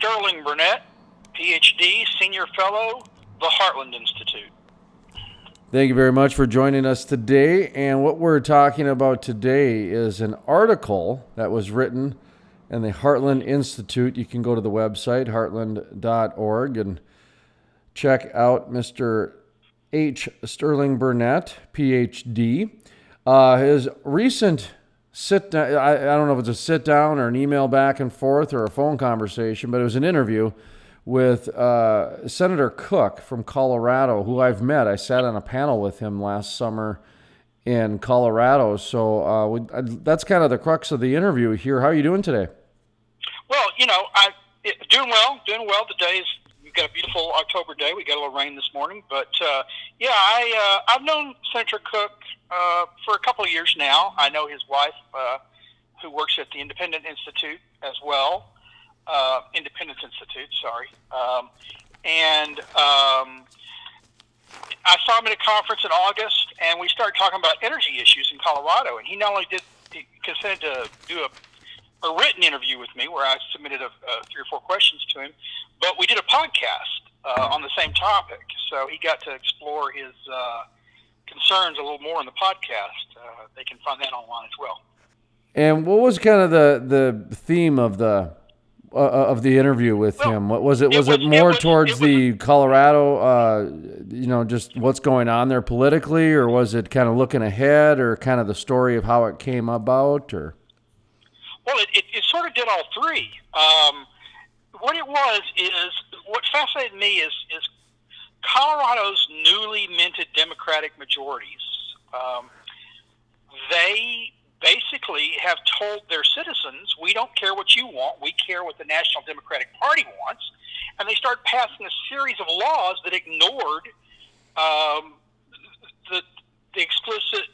Sterling Burnett, Ph.D., Senior Fellow, the Heartland Institute. Thank you very much for joining us today. And what we're talking about today is an article that was written in the Heartland Institute. You can go to the website, heartland.org, and check out Mr. H. Sterling Burnett, Ph.D. His recent sit-down, I don't know if it's a sit-down or an email back and forth or a phone conversation, but it was an interview with Senator Cooke from Colorado, who I've met. I sat on a panel with him last summer in Colorado. So that's kind of the crux of the interview here. How are you doing today? Well, doing well. The day we've got a beautiful October day. We got a little rain this morning, but I've known Senator Cooke for a couple of years now. I know his wife, who works at the Independent Institute as well. Independence Institute, sorry. I saw him at a conference in August, and we started talking about energy issues in Colorado. And he not only consented to do a written interview with me where I submitted 3 or 4 questions to him, but we did a podcast on the same topic. So he got to explore his concerns a little more in the podcast. They can find that online as well. And what was kind of the theme of the interview with him? What was it? Was it more towards the Colorado, just what's going on there politically, or was it kind of looking ahead, or kind of the story of how it came about, or? Well, it sort of did all three. What it was is what fascinated me is Colorado's newly minted Democratic majorities. They basically have told their citizens, we don't care what you want, we care what the National Democratic Party wants, and they start passing a series of laws that ignored the explicit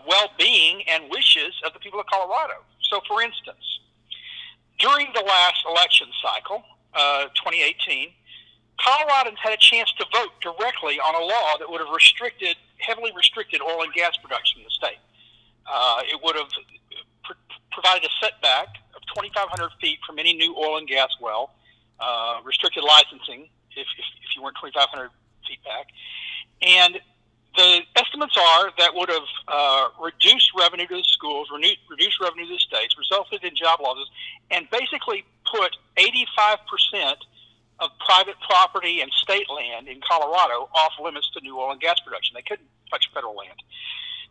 well-being and wishes of the people of Colorado. So, for instance, during the last election cycle, 2018, Coloradans had a chance to vote directly on a law that would have heavily restricted oil and gas production in the state. It would have provided a setback of 2,500 feet from any new oil and gas well, restricted licensing if you weren't 2,500 feet back. And the estimates are that would have reduced revenue to the schools, reduced revenue to the states, resulted in job losses, and basically put 85% of private property and state land in Colorado off limits to new oil and gas production. They couldn't touch federal land.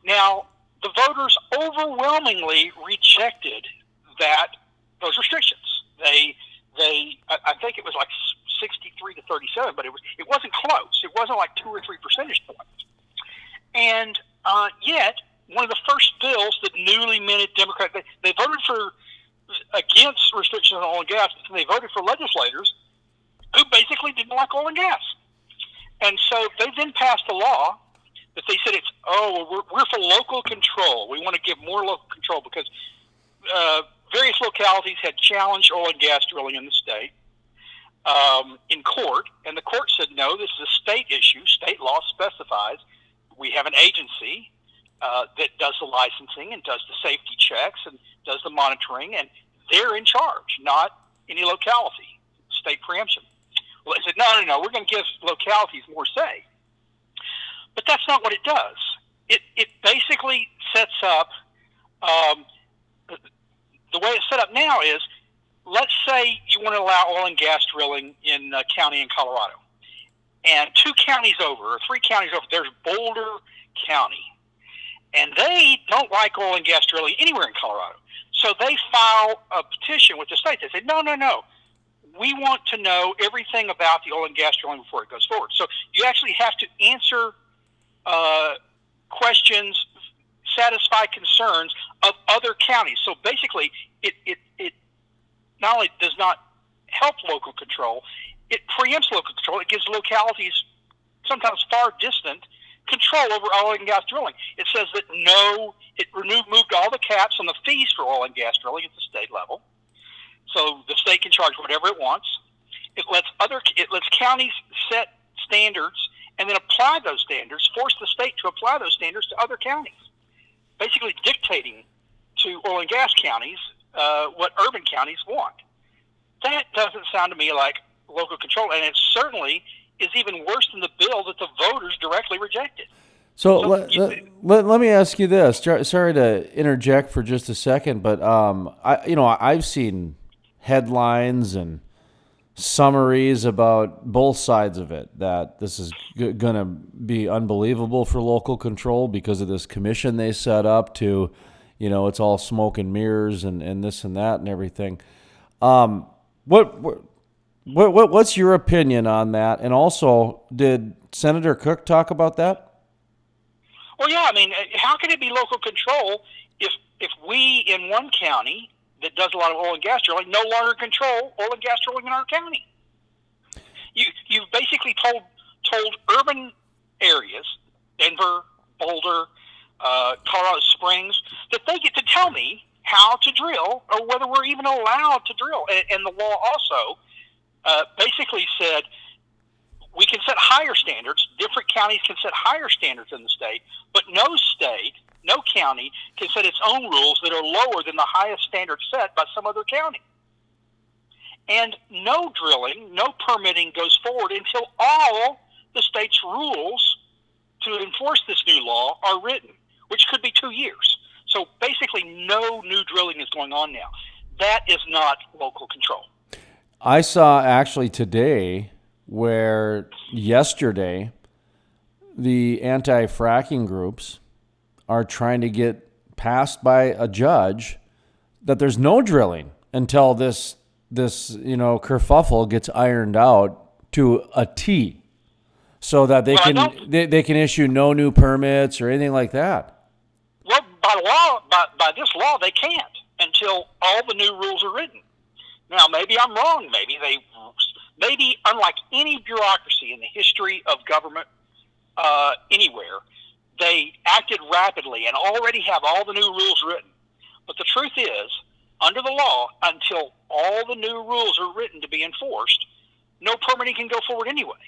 Now, the voters overwhelmingly rejected those restrictions. I think it was like 63 to 37, but it wasn't close. It wasn't like 2 or 3 percentage points. And yet, one of the first bills that newly minted Democrats, they voted against restrictions on oil and gas, and they voted for legislators who basically didn't like oil and gas. And so they then passed a law that they said we're for local control. We want to give more local control because various localities had challenged oil and gas drilling in the state in court, and the court said, no, this is a state issue. State law specifies we have an agency that does the licensing and does the safety checks and does the monitoring, and they're in charge, not any locality, state preemption. Well, they said, no, we're going to give localities more say. But that's not what it does. It basically sets up, the way it's set up now is, let's say you want to allow oil and gas drilling in a county in Colorado. And 2 counties over, or 3 counties over, there's Boulder County. And they don't like oil and gas drilling anywhere in Colorado. So they file a petition with the state. They say, no. We want to know everything about the oil and gas drilling before it goes forward. So you actually have to answer questions, satisfy concerns of other counties. So basically, it not only does not help local control, it preempts local control. It gives localities, sometimes far distant, control over oil and gas drilling. It says that it removed all the caps on the fees for oil and gas drilling at the state level. So the state can charge whatever it wants. It lets counties set standards and then apply those standards, force the state to apply those standards to other counties, basically dictating to oil and gas counties what urban counties want. That doesn't sound to me like local control, and it certainly is even worse than the bill that the voters directly rejected. So let me ask you this. Sorry to interject for just a second, but I've seen headlines and summaries about both sides of it, that this is going to be unbelievable for local control because of this commission they set up to, it's all smoke and mirrors and this and that and everything. What's your opinion on that? And also, did Senator Cooke talk about that? Well, yeah. I mean, how can it be local control if we in one county that does a lot of oil and gas drilling no longer control oil and gas drilling in our county? You've basically told urban areas, Denver, Boulder, Colorado Springs, that they get to tell me how to drill or whether we're even allowed to drill. And the law also basically said we can set higher standards. Different counties can set higher standards in the state, but no state, no county can set its own rules that are lower than the highest standard set by some other county. And no drilling, no permitting goes forward until all the state's rules to enforce this new law are written, which could be 2 years. So basically no new drilling is going on now. That is not local control. I saw actually today where yesterday the anti-fracking groups are trying to get passed by a judge that there's no drilling until this kerfuffle gets ironed out to a T, so that they can issue no new permits or anything like that. Well, by this law, they can't until all the new rules are written. Now, maybe I'm wrong. Maybe unlike any bureaucracy in the history of government anywhere, they acted rapidly and already have all the new rules written. But the truth is, under the law, until all the new rules are written to be enforced, no permitting can go forward anyway.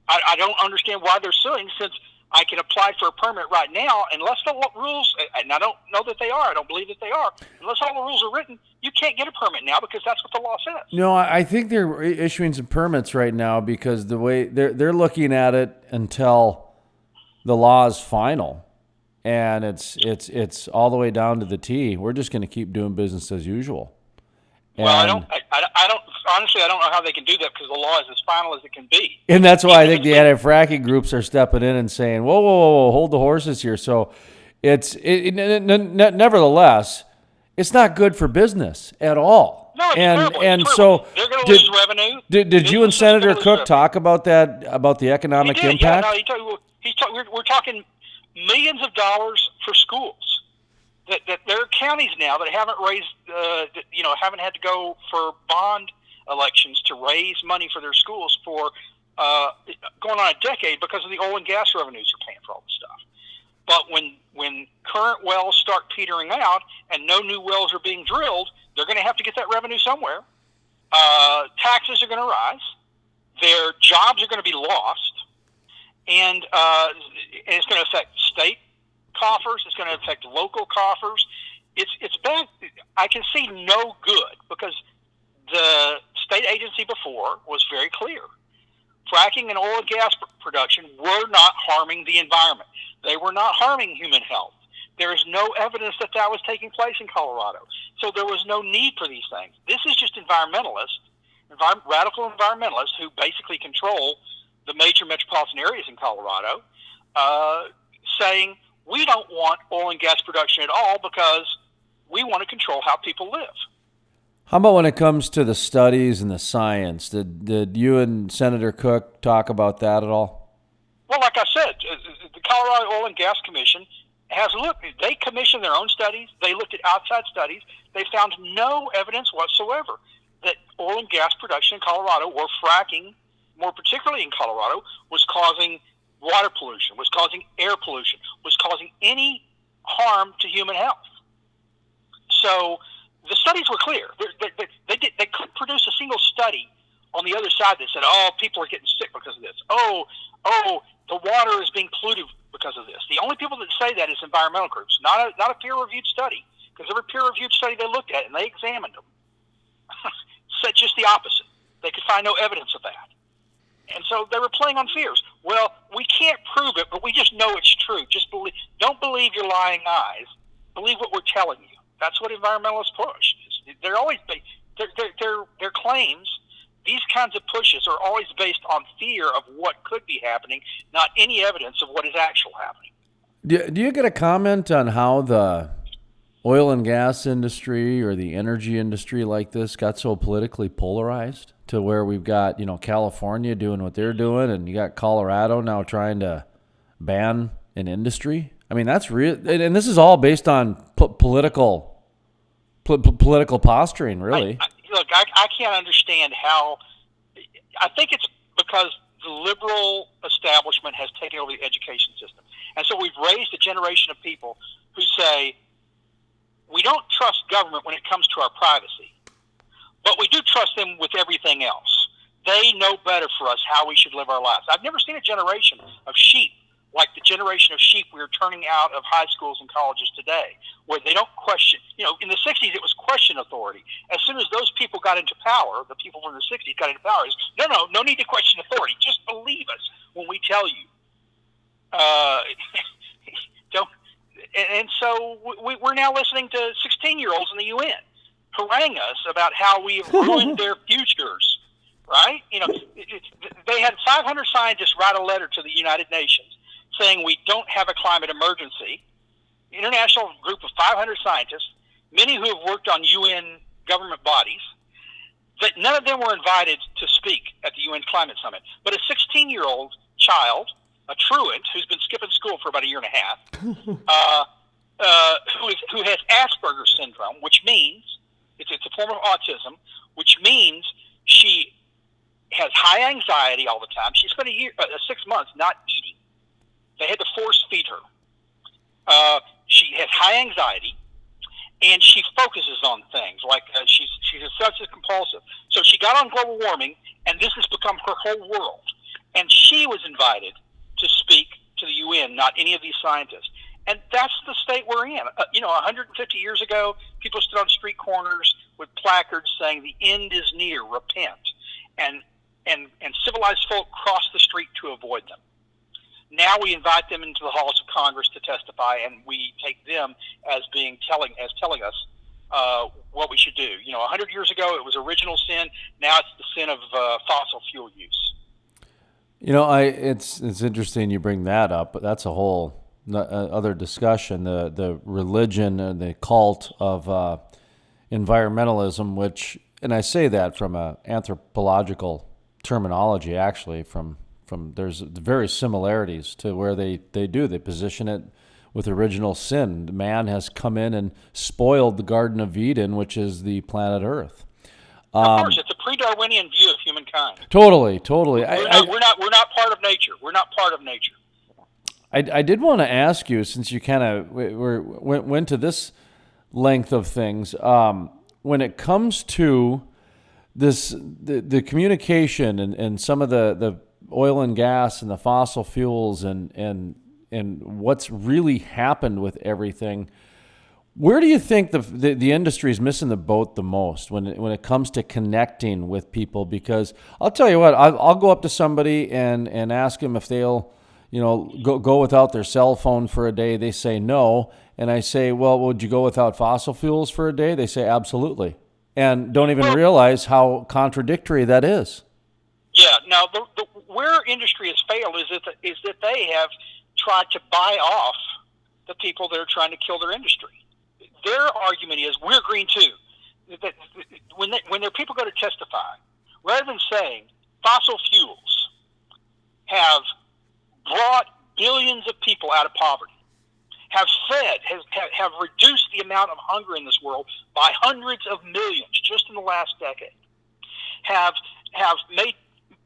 I don't understand why they're suing, since I can apply for a permit right now, unless the rules, and I don't know that they are, I don't believe that they are, unless all the rules are written, you can't get a permit now because that's what the law says. No, I think they're issuing some permits right now because the way they're looking at it until the law is final, and it's all the way down to the T. We're just going to keep doing business as usual. Well, I don't honestly, I don't know how they can do that because the law is as final as it can be. And that's why I think the anti-fracking groups are stepping in and saying, whoa, hold the horses here. So nevertheless, it's not good for business at all. No, it's terrible. And so they're going to lose revenue. Did you and Senator Cooke talk about that, about the economic impact? Yeah, no, we're talking millions of dollars for schools. That there are counties now that haven't raised, haven't had to go for bond elections to raise money for their schools for going on a decade because of the oil and gas revenues you're paying for all this stuff. But when current wells start petering out and no new wells are being drilled, they're going to have to get that revenue somewhere. Taxes are going to rise. Their jobs are going to be lost. And it's going to affect state coffers. It's going to affect local coffers. It's bad. I can see no good because the state agency before was very clear. Fracking and oil and gas production were not harming the environment. They were not harming human health. There is no evidence that was taking place in Colorado. So there was no need for these things. This is just radical environmentalists who basically control the major metropolitan areas in Colorado, saying, we don't want oil and gas production at all because we want to control how people live. How about when it comes to the studies and the science? Did you and Senator Cooke talk about that at all? Well, like I said, the Colorado Oil and Gas Commission has looked. They commissioned their own studies. They looked at outside studies. They found no evidence whatsoever that oil and gas production in Colorado, or fracking, more particularly in Colorado, was causing water pollution, was causing air pollution, was causing any harm to human health. So the studies were clear. They couldn't produce a single study on the other side that said, oh, people are getting sick because of this. Oh, the water is being polluted because of this. The only people that say that is environmental groups, not a peer-reviewed study, because every peer-reviewed study they looked at and they examined them said just the opposite. They could find no evidence of that. And so they were playing on fears. Well, we can't prove it, but we just know it's true. Just don't believe your lying eyes. Believe what we're telling you. That's what environmentalists push. They're always their claims. These kinds of pushes are always based on fear of what could be happening, not any evidence of what is actually happening. Do you get a comment on how the oil and gas industry or the energy industry like this got so politically polarized to where we've got, California doing what they're doing, and you got Colorado now trying to ban an industry? I mean, that's real, and this is all based on political posturing, really. Look, I can't understand how. I think it's because the liberal establishment has taken over the education system. And so we've raised a generation of people who say, we don't trust government when it comes to our privacy, but we do trust them with everything else. They know better for us how we should live our lives. I've never seen a generation of sheep like the generation of sheep we're turning out of high schools and colleges today, where they don't question. In the 60s, it was question authority. As soon as those people got into power, the people from the 60s got into power, it's, no need to question authority. Just believe us when we tell you. Don't. And so we're now listening to 16-year-olds in the UN harangue us about how we have ruined their futures, right? They had 500 scientists write a letter to the United Nations saying we don't have a climate emergency. International group of 500 scientists, many who have worked on UN government bodies, that none of them were invited to speak at the UN Climate Summit. But a 16-year-old child, a truant, who's been skipping school for about a year and a half, who has Asperger's syndrome, which means it's a form of autism, which means she has high anxiety all the time. She spent 6 months not eating. They had to force feed her. She has high anxiety, and she focuses on things like she's obsessive compulsive. So she got on global warming, and this has become her whole world. And she was invited to speak to the UN, not any of these scientists. And that's the state we're in. 150 years ago, people stood on street corners with placards saying the end is near, repent. And civilized folk crossed the street to avoid them. Now we invite them into the halls of Congress to testify, and we take them as telling us what we should do. 100 years ago it was original sin. Now it's the sin of fossil fuel use. It's interesting you bring that up, but that's a whole other discussion. The religion and the cult of environmentalism, which, and I say that from an anthropological terminology, actually, from there's very similarities to where they position it with original sin. Man has come in and spoiled the Garden of Eden, which is the planet Earth. Of course, it's a pre-Darwinian view of humankind. Totally. We're not part of nature. We're not part of nature. I did want to ask you, since you kind of went to this length of things, when it comes to the communication and some of the oil and gas and the fossil fuels and what's really happened with everything, where do you think the industry is missing the boat the most when it comes to connecting with people? Because I'll tell you what, I'll go up to somebody and ask them if they'll go without their cell phone for a day. They say no, and I say, well, would you go without fossil fuels for a day? They say absolutely, and don't even realize how contradictory that is. Yeah. Now, where industry has failed is that they have tried to buy off the people that are trying to kill their industry. Their argument is, we're green too. That when their people go to testify, rather than saying fossil fuels have brought billions of people out of poverty, have reduced the amount of hunger in this world by hundreds of millions just in the last decade, have made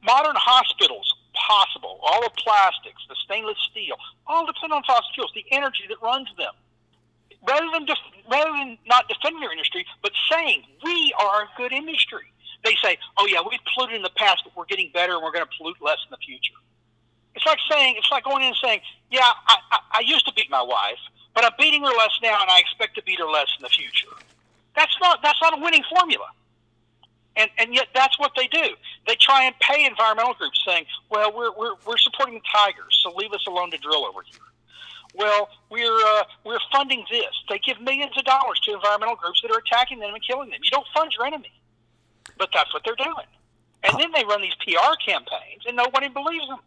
modern hospitals possible, all the plastics, the stainless steel, all depend on fossil fuels, the energy that runs them. Rather than not defending their industry, but saying, we are a good industry. They say, oh yeah, we've polluted in the past, but we're getting better and we're going to pollute less in the future. It's like going in and saying, yeah, I used to beat my wife, but I'm beating her less now and I expect to beat her less in the future. That's not a winning formula. And yet that's what they do. try and pay environmental groups saying, well, we're supporting the tigers, so leave us alone to drill over here. Well, we're funding this. They give millions of dollars to environmental groups that are attacking them and killing them. You don't fund your enemy. But that's what they're doing. And then they run these PR campaigns, and nobody believes them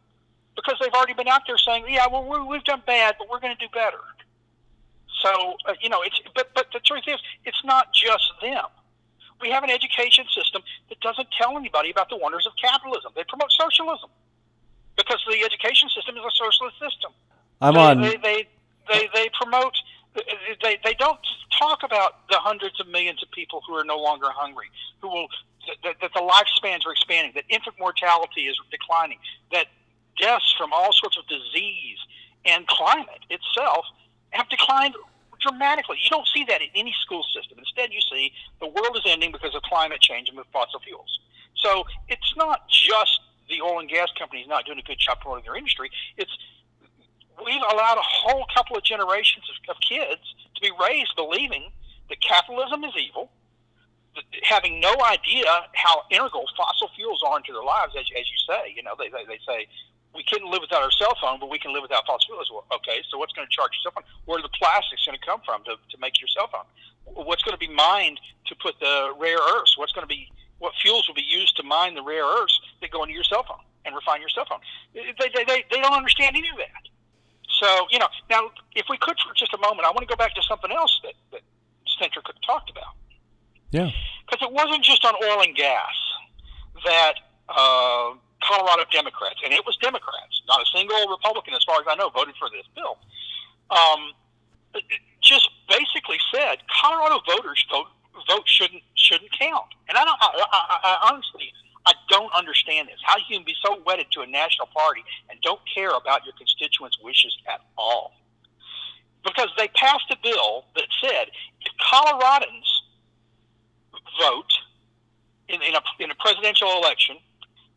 because they've already been out there saying, yeah, well, we've done bad, but we're going to do better. So, but the truth is, it's not just them. We have an education system that doesn't tell anybody about the wonders of capitalism. They promote socialism because the education system is a socialist system. They promote. They don't talk about the hundreds of millions of people who are no longer hungry, that the lifespans are expanding, that infant mortality is declining, that deaths from all sorts of disease and climate itself have declined dramatically. You don't see that in any school system. Instead, you see the world is ending because of climate change and with fossil fuels. So it's not just the oil and gas companies not doing a good job promoting their industry. We've allowed a whole couple of generations of kids to be raised believing that capitalism is evil, having no idea how integral fossil fuels are into their lives, as you say. They say, we couldn't live without our cell phone, but we can live without fossil fuels. Well, okay, so what's going to charge your cell phone? Where are the plastics going to come from to make your cell phone? What's going to be mined to put the rare earths? What fuels will be used to mine the rare earths that go into your cell phone and refine your cell phone? They don't understand any of that. So, now, if we could for just a moment, I want to go back to something else that Senator Cooke talked about. Yeah. Because it wasn't just on oil and gas that Colorado Democrats, and it was Democrats, not a single Republican, as far as I know, voted for this bill, just basically said Colorado voters vote shouldn't count. And I honestly, I don't understand this. How you can be so wedded to a national party and don't care about your constituents' wishes at all. Because they passed a bill that said if Coloradans vote in a presidential election,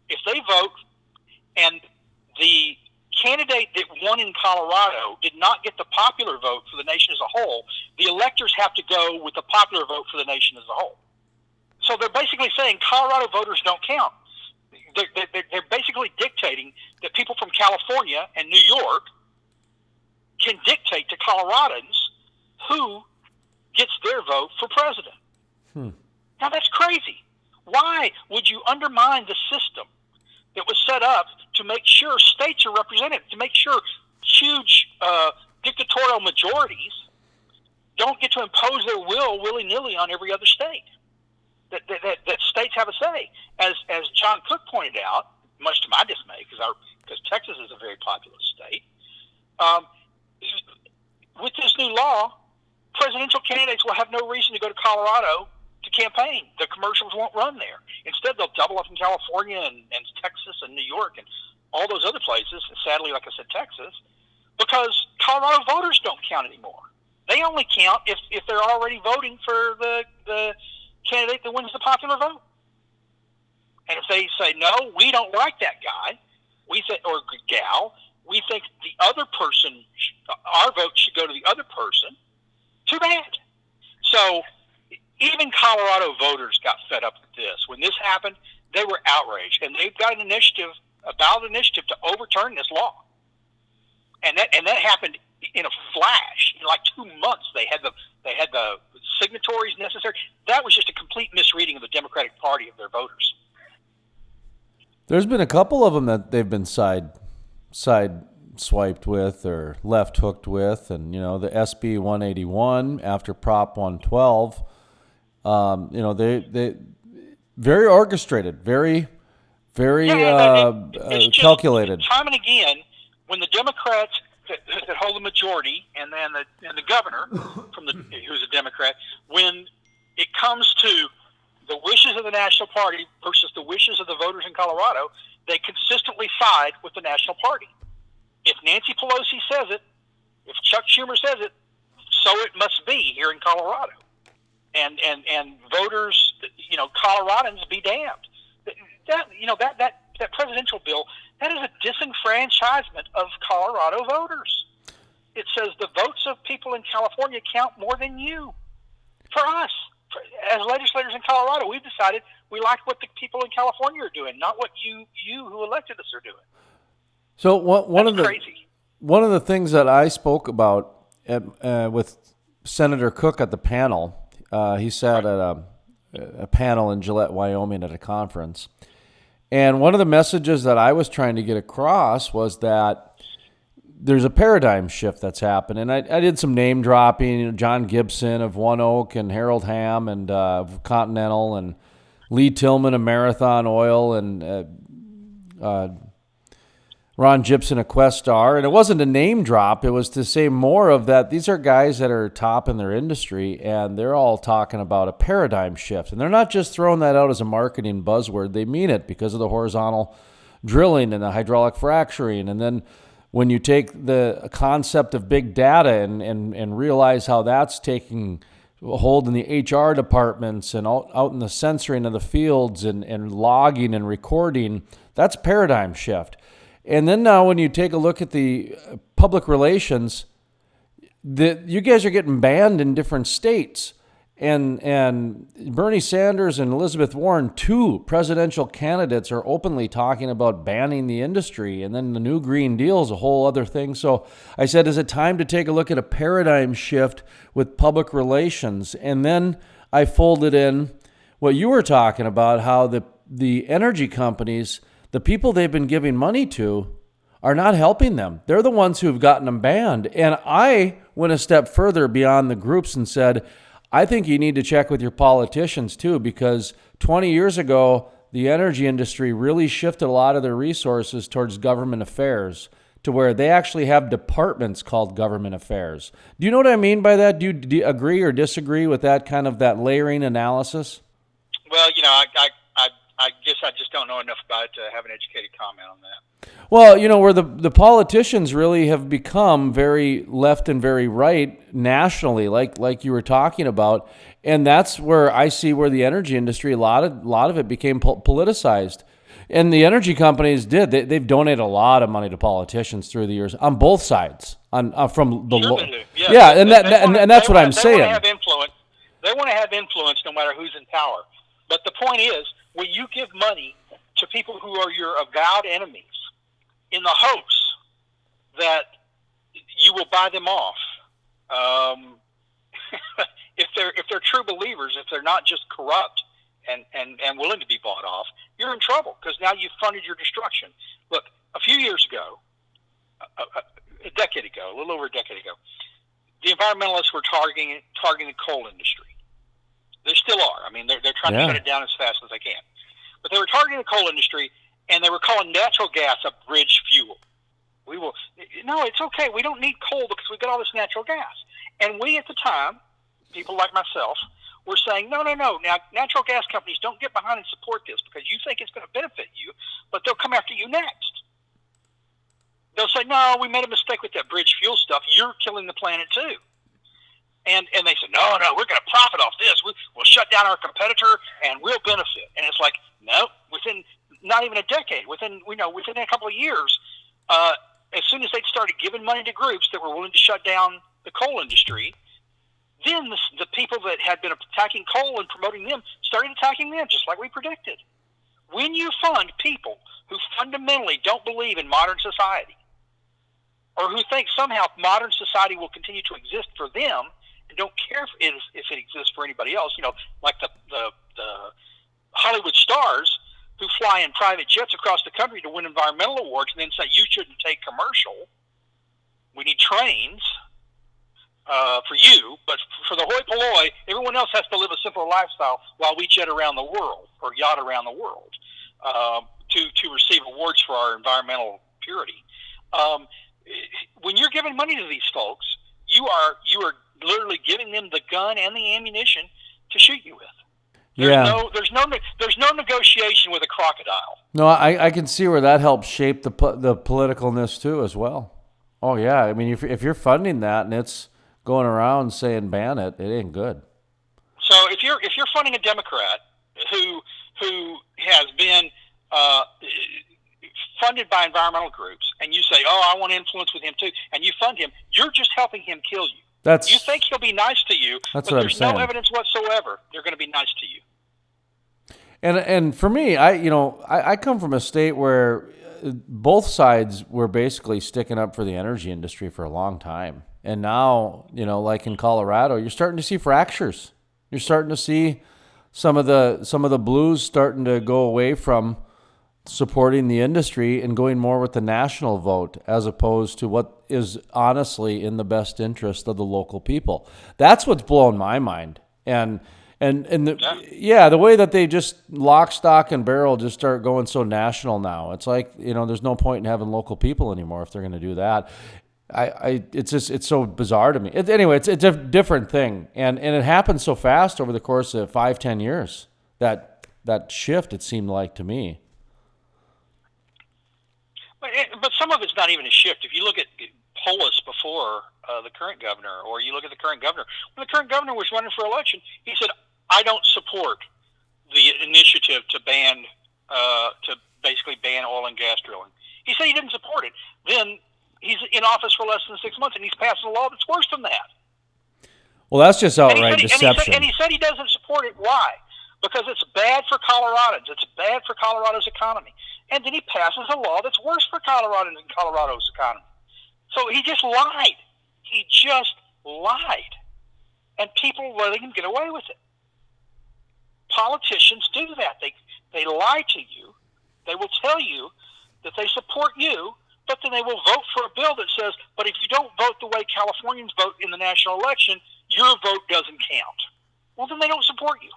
if they vote and the candidate that won in Colorado did not get the popular vote for the nation as a whole, the electors have to go with the popular vote for the nation as a whole. So they're basically saying Colorado voters don't count. They're basically dictating that people from California and New York can dictate to Coloradans who gets their vote for president. Now, that's crazy. Why would you undermine the system that was set up to make sure states are represented, to make sure huge dictatorial majorities don't get to impose their will willy-nilly on every other state? That states have a say. As John Cooke pointed out, much to my dismay, because Texas is a very populous state, with this new law, presidential candidates will have no reason to go to Colorado to campaign. The commercials won't run there. Instead, they'll double up in California and Texas and New York and all those other places, and sadly, like I said, Texas, because Colorado voters don't count anymore. They only count if they're already voting for the candidate that wins the popular vote. And if they say, no, we don't like that guy, or gal, we think the other person, our vote should go to the other person, too bad. So even Colorado voters got fed up with this. When this happened, they were outraged, and they've got a ballot initiative to overturn this law. And that happened in a flash. In like 2 months, they had the signatories necessary. That was just a complete misreading of the Democratic Party of their voters. There's been a couple of them that they've been side swiped with or left hooked with, and the SB 181 after Prop 112. They very orchestrated, very calculated. Time and again, when the Democrats that hold the majority, and then the governor who's a Democrat, when it comes to the wishes of the national party versus the wishes of the voters in Colorado, they consistently side with the national party. If Nancy Pelosi says it, if Chuck Schumer says it, so it must be here in Colorado. And voters, Coloradans be damned. That presidential bill, that is a disenfranchisement of Colorado voters. It says the votes of people in California count more than you. For us, as legislators in Colorado, we've decided we like what the people in California are doing, not what you who elected us are doing. So one of the things that I spoke about with Senator Cooke at the panel, he sat at a panel in Gillette, Wyoming at a conference. And one of the messages that I was trying to get across was that there's a paradigm shift that's happened. And I did some name dropping, John Gibson of One Oak and Harold Hamm and Continental and Lee Tillman of Marathon Oil and Ron Gibson of Questar. And it wasn't a name drop. It was to say more of that. These are guys that are top in their industry, and they're all talking about a paradigm shift. And they're not just throwing that out as a marketing buzzword. They mean it because of the horizontal drilling and the hydraulic fracturing. And then when you take the concept of big data and realize how that's taking hold in the HR departments and out in the sensoring of the fields and logging and recording, that's paradigm shift. And then now when you take a look at the public relations, you guys are getting banned in different states. And Bernie Sanders and Elizabeth Warren, two presidential candidates, are openly talking about banning the industry. And then the new Green Deal is a whole other thing. So I said, is it time to take a look at a paradigm shift with public relations? And then I folded in what you were talking about, how the energy companies, the people they've been giving money to, are not helping them. They're the ones who've gotten them banned. And I went a step further beyond the groups and said, I think you need to check with your politicians too, because 20 years ago, the energy industry really shifted a lot of their resources towards government affairs to where they actually have departments called government affairs. Do you know what I mean by that? Do you agree or disagree with that kind of that layering analysis? Well, I guess I just don't know enough about it to have an educated comment on that. Well, where the politicians really have become very left and very right nationally, like you were talking about, and that's where I see where the energy industry, a lot of it became politicized, and the energy companies they've donated a lot of money to politicians through the years on both sides, from the and that's what I'm saying. They want to have influence no matter who's in power. But the point is, when you give money to people who are your avowed enemies, in the hopes that you will buy them off, if they're true believers, if they're not just corrupt and willing to be bought off, you're in trouble because now you've funded your destruction. Look, a few years ago, a decade ago, a little over a decade ago, the environmentalists were targeting the coal industry. They still are. I mean, they're trying to shut it down as fast as they can. But they were targeting the coal industry, and they were calling natural gas a bridge fuel. No, it's okay. We don't need coal because we've got all this natural gas. And we at the time, people like myself, were saying, no. Now, natural gas companies don't get behind and support this because you think it's going to benefit you, but they'll come after you next. They'll say, no, we made a mistake with that bridge fuel stuff. You're killing the planet too. And they said, no, we're going to profit off this. We'll shut down our competitor and we'll benefit. And it's like, no, within not even a decade, within a couple of years, as soon as they started giving money to groups that were willing to shut down the coal industry, then the people that had been attacking coal and promoting them started attacking them, just like we predicted. When you fund people who fundamentally don't believe in modern society, or who think somehow modern society will continue to exist for them, and don't care if it exists for anybody else, like the Hollywood stars who fly in private jets across the country to win environmental awards and then say, you shouldn't take commercial. We need trains for you, but for the hoi polloi, everyone else has to live a simpler lifestyle while we jet around the world or yacht around the world to receive awards for our environmental purity. When you're giving money to these folks, you are literally giving them the gun and the ammunition to shoot you with. There's no negotiation with a crocodile. No, I can see where that helps shape the politicalness too as well. Oh yeah, I mean if you're funding that and it's going around saying ban it, it ain't good. So if you're funding a Democrat who has been funded by environmental groups, and you say, oh, I want influence with him too, and you fund him, you're just helping him kill you. You think he'll be nice to you, but there's no evidence whatsoever they're going to be nice to you. And for me, I come from a state where both sides were basically sticking up for the energy industry for a long time. And now, like in Colorado, you're starting to see fractures. You're starting to see some of the blues starting to go away from supporting the industry and going more with the national vote as opposed to what is honestly in the best interest of the local people. That's what's blown my mind. And the way that they just lock, stock, and barrel just start going so national now. It's like, there's no point in having local people anymore if they're going to do that. It's so bizarre to me. Anyway, it's a different thing. And it happened so fast over the course of 5-10 years, that shift, it seemed like to me. But some of it's not even a shift. If you look at Polis before the current governor, or you look at the current governor, when the current governor was running for election, he said, I don't support the initiative to basically ban oil and gas drilling. He said he didn't support it. Then he's in office for less than 6 months, and he's passing a law that's worse than that. Well, that's just outright deception. And he said he doesn't support it. Why? Because it's bad for Coloradans. It's bad for Colorado's economy. And then he passes a law that's worse for Coloradans and Colorado's economy. So he just lied. He just lied. And people letting him get away with it. Politicians do that. They lie to you. They will tell you that they support you, but then they will vote for a bill that says, but if you don't vote the way Californians vote in the national election, your vote doesn't count. Well, then they don't support you.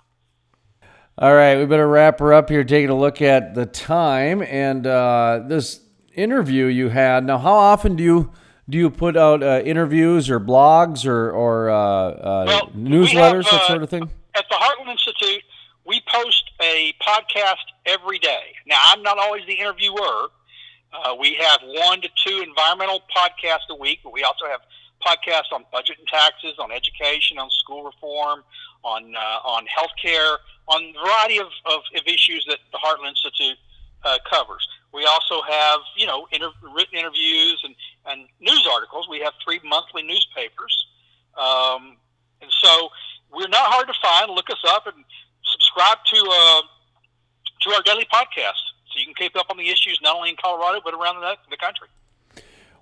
All right, we better wrap her up here, taking a look at the time and this interview you had. Now, how often do you put out interviews or blogs or newsletters, that sort of thing? At the Heartland Institute, we post a podcast every day. Now, I'm not always the interviewer. We have 1 to 2 environmental podcasts a week, but we also have podcasts on budget and taxes, on education, on school reform, on healthcare, on a variety of issues that the Heartland Institute covers. We also have, written interviews and news articles. We have 3 monthly newspapers. And so we're not hard to find. Look us up and subscribe to our daily podcast so you can keep up on the issues not only in Colorado but around the country.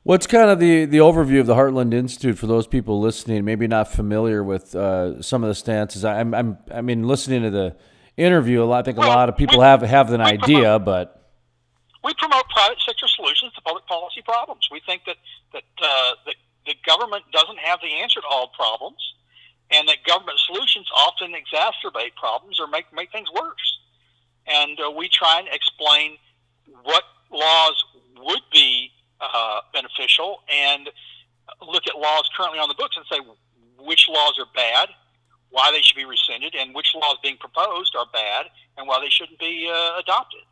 What's kind of the overview of the Heartland Institute for those people listening, maybe not familiar with some of the stances? I mean, listening to the interview, I think a lot of people have an idea, but we promote private sector solutions to public policy problems. We think that the government doesn't have the answer to all problems, and that government solutions often exacerbate problems or make things worse. And we try and explain what laws would be beneficial and look at laws currently on the books and say which laws are bad, why they should be rescinded, and which laws being proposed are bad and why they shouldn't be adopted.